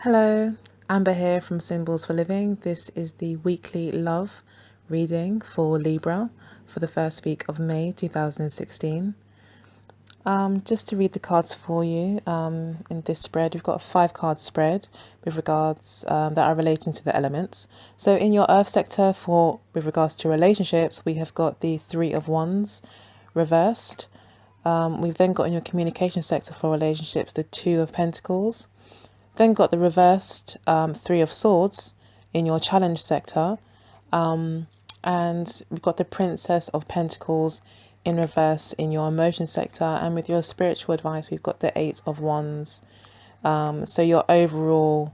Hello, Amber here from Symbols for Living. This is the weekly love reading for Libra for the first week of May 2016. Just to read the cards for you in this spread, we've got a 5 card spread with regards that are relating to the elements. So in your earth sector with regards to relationships, we have got the 3 of Wands reversed. We've then got in your communication sector for relationships the 2 of Pentacles. Then got the reversed 3 of Swords in your challenge sector. And we've got the Princess of Pentacles in reverse in your emotion sector. And with your spiritual advice, we've got the 8 of Wands. So your overall...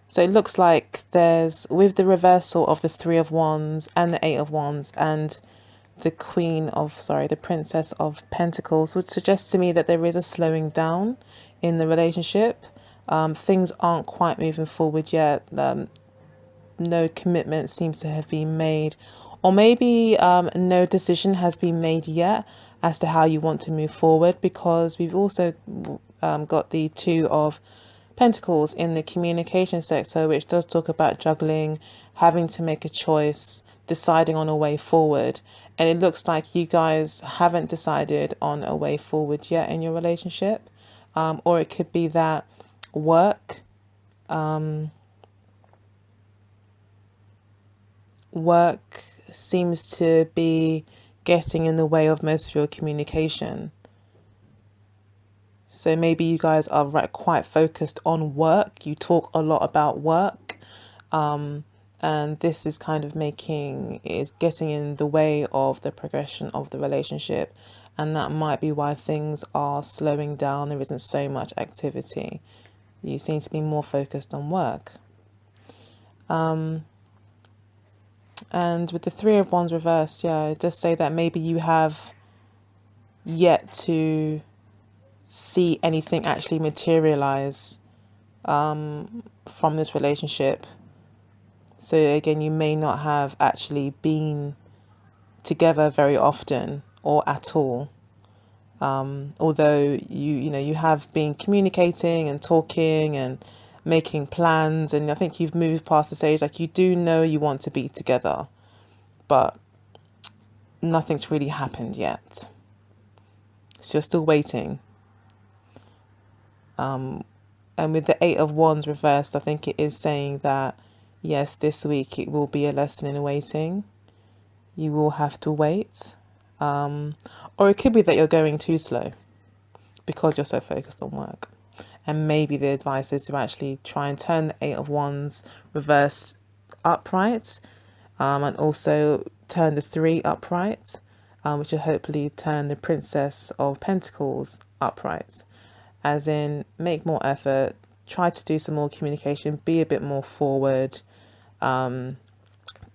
So it looks like with the reversal of the 3 of Wands and the 8 of Wands and the the Princess of Pentacles would suggest to me that there is a slowing down in the relationship. Things aren't quite moving forward yet. No commitment seems to have been made, or maybe no decision has been made yet as to how you want to move forward, because we've also got the 2 of Pentacles in the communication sector, which does talk about juggling, having to make a choice, deciding on a way forward. And it looks like you guys haven't decided on a way forward yet in your relationship. Or it could be that work seems to be getting in the way of most of your communication. So maybe you guys are quite focused on work. You talk a lot about work. And this is kind of getting in the way of the progression of the relationship. And that might be why things are slowing down. There isn't so much activity. You seem to be more focused on work. And with the 3 of Wands reversed, it does say that maybe you have yet to see anything actually materialize from this relationship. So again, you may not have actually been together very often or at all. Although you have been communicating and talking and making plans, and I think you've moved past the stage, like you do know you want to be together, but nothing's really happened yet. So you're still waiting. And with the 8 of Wands reversed, I think it is saying that, yes, this week it will be a lesson in waiting. You will have to wait. Or it could be that you're going too slow because you're so focused on work. And maybe the advice is to actually try and turn the 8 of Wands reversed upright, and also turn the 3 upright, which will hopefully turn the Princess of Pentacles upright. As in, make more effort, try to do some more communication, be a bit more forward,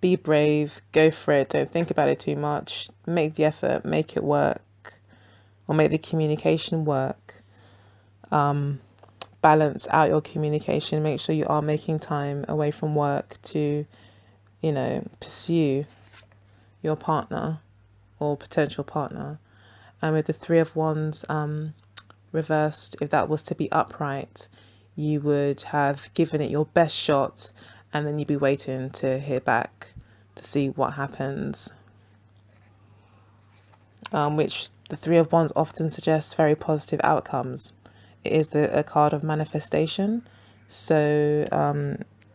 be brave, go for it, don't think about it too much, make the effort, make it work, or make the communication work. Balance out your communication, make sure you are making time away from work to, pursue your partner or potential partner. And with the 3 of Wands reversed, if that was to be upright, you would have given it your best shot, and then you'd be waiting to hear back to see what happens. Which the 3 of Wands often suggests very positive outcomes. It is a card of manifestation. So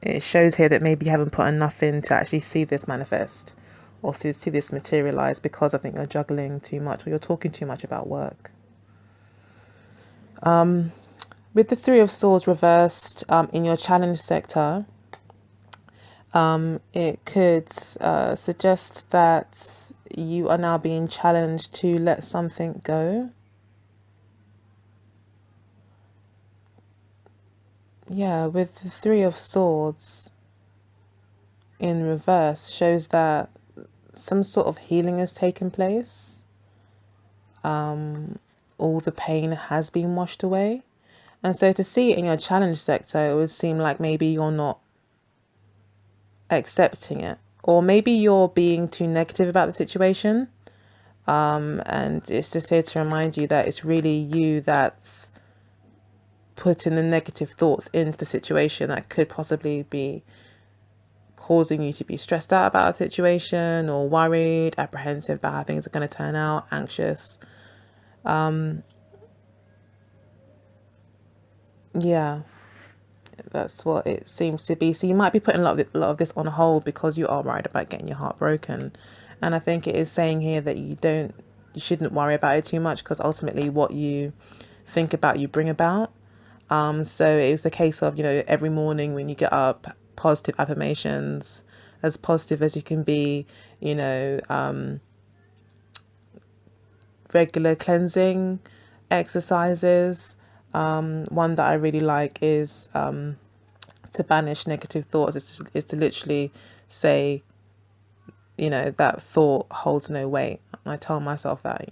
it shows here that maybe you haven't put enough in to actually see this manifest or see this materialize, because I think you're juggling too much or you're talking too much about work. With the 3 of Swords reversed in your challenge sector, it could suggest that you are now being challenged to let something go. Yeah, with the 3 of Swords in reverse shows that some sort of healing has taken place. All the pain has been washed away. And so to see it in your challenge sector, it would seem like maybe you're not accepting it, or maybe you're being too negative about the situation. And it's just here to remind you that it's really you that's putting the negative thoughts into the situation that could possibly be causing you to be stressed out about a situation, or worried, apprehensive about how things are going to turn out, anxious. Yeah, that's what it seems to be. So you might be putting a lot of this on hold because you are worried about getting your heart broken. And I think it is saying here that you shouldn't worry about it too much, because ultimately what you think about, you bring about. So it was a case of, every morning when you get up, positive affirmations, as positive as you can be, regular cleansing exercises. One that I really like is to banish negative thoughts. Is to literally say, that thought holds no weight. I tell myself that,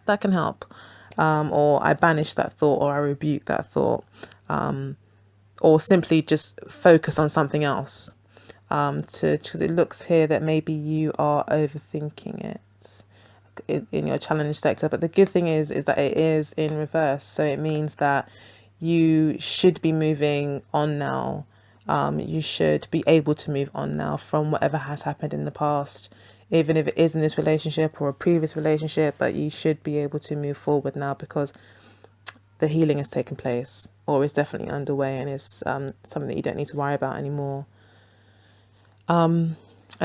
that can help. Or I banish that thought, or I rebuke that thought, or simply just focus on something else. Because it looks here that maybe you are overthinking it in your challenge sector. But the good thing is that it is in reverse. So it means that you should be moving on now. You should be able to move on now from whatever has happened in the past, even if it is in this relationship or a previous relationship. But you should be able to move forward now, because the healing has taken place, or is definitely underway, and is something that you don't need to worry about anymore. And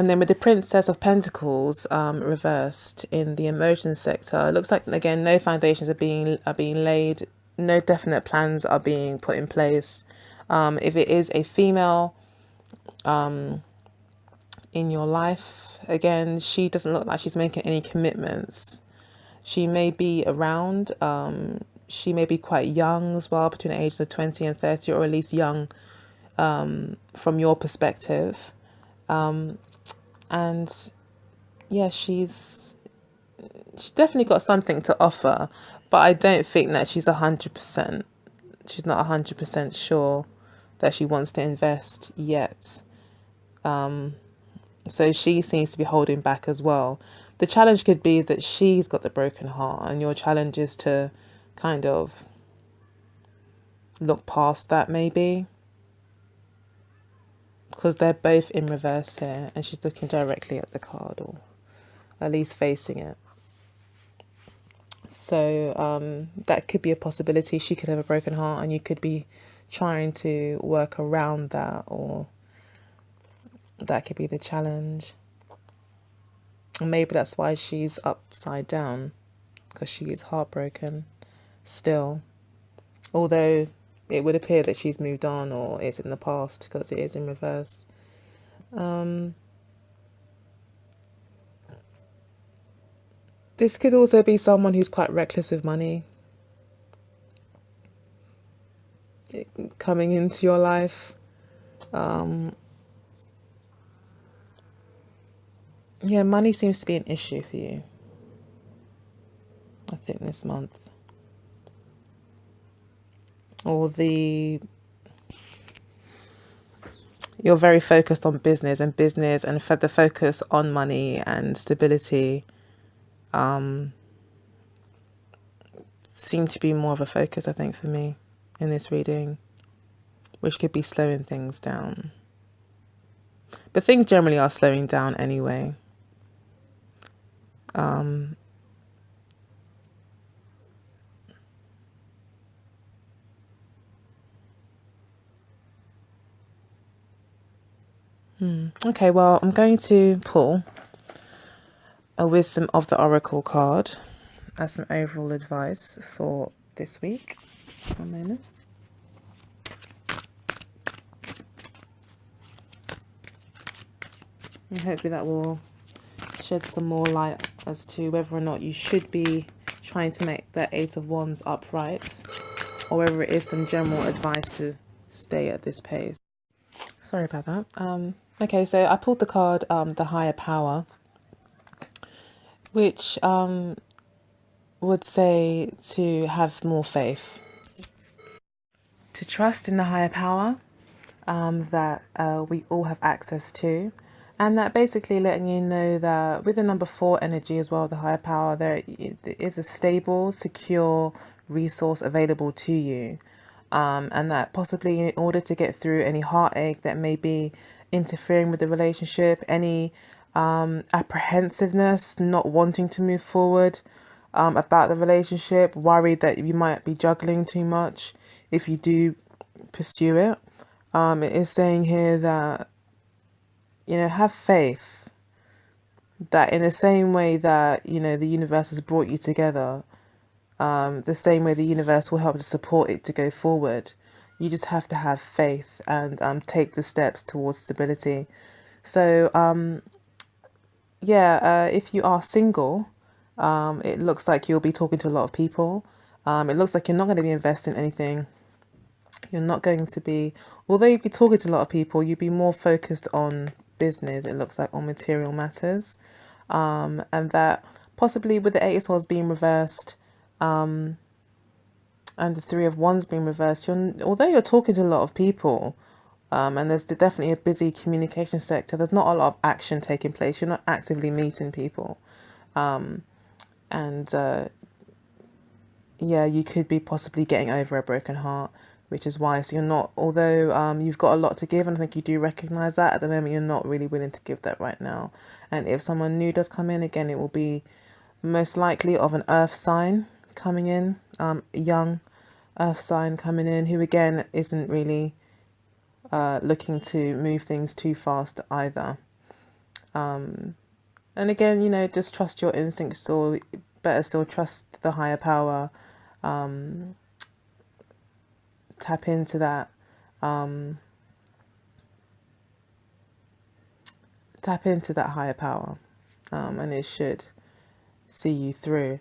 then with the Princess of Pentacles reversed in the emotions sector, it looks like, again, no foundations are being laid, no definite plans are being put in place. If it is a female in your life, again, she doesn't look like she's making any commitments. She may be around. She may be quite young as well, between the ages of 20 and 30, or at least young from your perspective. And yeah, she's definitely got something to offer, but I don't think that she's 100%. She's not 100% sure that she wants to invest yet. So she seems to be holding back as well. The challenge could be that she's got the broken heart, and your challenge is to kind of look past that, maybe. Because they're both in reverse here, and she's looking directly at the card, or at least facing it. So that could be a possibility. She could have a broken heart, and you could be trying to work around that, or that could be the challenge. And maybe that's why she's upside down, because she is heartbroken still. Although it would appear that she's moved on, or it's in the past, because it is in reverse. This could also be someone who's quite reckless with money coming into your life. Yeah, money seems to be an issue for you, I think, this month. Or you're very focused on business, and for the focus on money and stability seem to be more of a focus, I think, for me in this reading, which could be slowing things down. But things generally are slowing down anyway. Okay, well, I'm going to pull a Wisdom of the Oracle card as some overall advice for this week. One moment. And hopefully that will shed some more light as to whether or not you should be trying to make the Eight of Wands upright, or whether it is some general advice to stay at this pace. Sorry about that. Okay, so I pulled the card, the Higher Power, which would say to have more faith, to trust in the higher power that we all have access to, and that basically letting you know that with the number 4 energy as well, the higher power, there is a stable, secure resource available to you. and that possibly in order to get through any heartache that may be interfering with the relationship, any apprehensiveness, not wanting to move forward about the relationship, worried that you might be juggling too much if you do pursue it. It is saying here that, have faith that in the same way that, the universe has brought you together, the same way the universe will help to support it to go forward. You just have to have faith and take the steps towards stability. So, if you are single, it looks like you'll be talking to a lot of people. It looks like you're not going to be investing in anything. You're not going to be, although you'd be talking to a lot of people, you'd be more focused on business, it looks like, on material matters. And that possibly with the Eight of Swords being reversed, and the Three of Wands being reversed, although you're talking to a lot of people, and there's definitely a busy communication sector, there's not a lot of action taking place. You're not actively meeting people. You could be possibly getting over a broken heart, which is why. So you're not, although you've got a lot to give, and I think you do recognize that at the moment, you're not really willing to give that right now. And if someone new does come in, again, it will be most likely of an earth sign coming in, young earth sign coming in, who again isn't really looking to move things too fast either. And again, just trust your instincts, or better still, trust the higher power. Tap into that. Tap into that higher power, and it should see you through.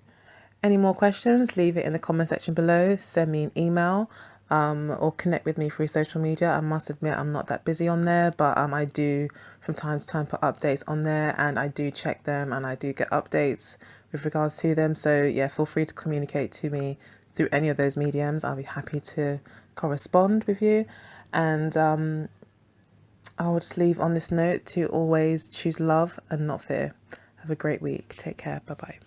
Any more questions, leave it in the comment section below. Send me an email, or connect with me through social media. I must admit I'm not that busy on there, but I do from time to time put updates on there, and I do check them, and I do get updates with regards to them. So yeah, feel free to communicate to me through any of those mediums. I'll be happy to correspond with you. And I will just leave on this note to always choose love and not fear. Have a great week. Take care. Bye bye.